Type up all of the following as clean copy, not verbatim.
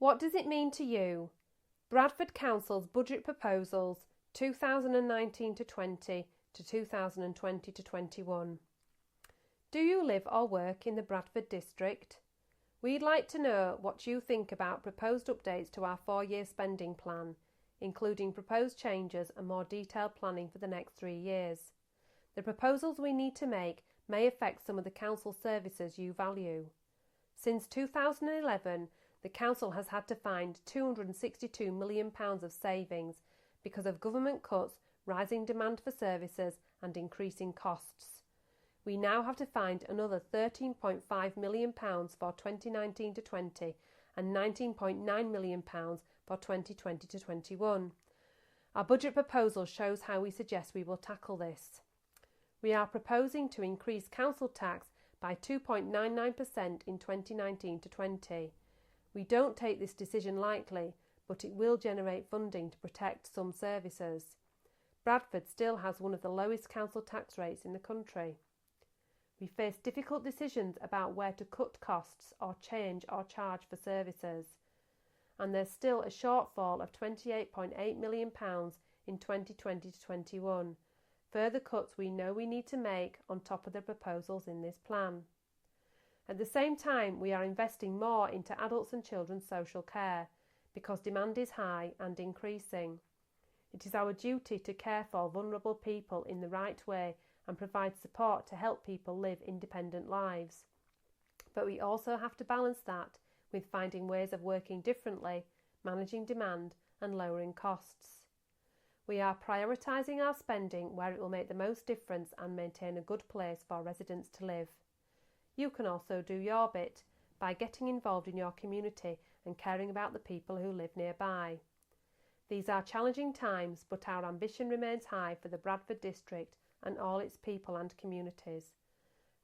What does it mean to you? Bradford Council's budget proposals 2019 to 20 to 2020 to 21. Do you live or work in the Bradford district? We'd like to know what you think about proposed updates to our 4-year spending plan, including proposed changes and more detailed planning for the next 3 years. The proposals we need to make may affect some of the council services you value. Since 2011, the council has had to find £262 million of savings because of government cuts, rising demand for services and increasing costs. We now have to find another £13.5 million for 2019 to 20 and £19.9 million for 2020 to 21. Our budget proposal shows how we suggest we will tackle this. We are proposing to increase council tax by 2.99% in 2019 to 20. We don't take this decision lightly, but it will generate funding to protect some services. Bradford still has one of the lowest council tax rates in the country. We face difficult decisions about where to cut costs or change or charge for services. And there's still a shortfall of £28.8 million in 2020 to 21. Further cuts we know we need to make on top of the proposals in this plan. At the same time, we are investing more into adults and children's social care because demand is high and increasing. It is our duty to care for vulnerable people in the right way and provide support to help people live independent lives. But we also have to balance that with finding ways of working differently, managing demand and lowering costs. We are prioritising our spending where it will make the most difference and maintain a good place for residents to live. You can also do your bit by getting involved in your community and caring about the people who live nearby. These are challenging times, but our ambition remains high for the Bradford district and all its people and communities.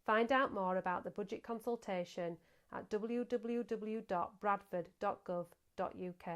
Find out more about the budget consultation at www.bradford.gov.uk.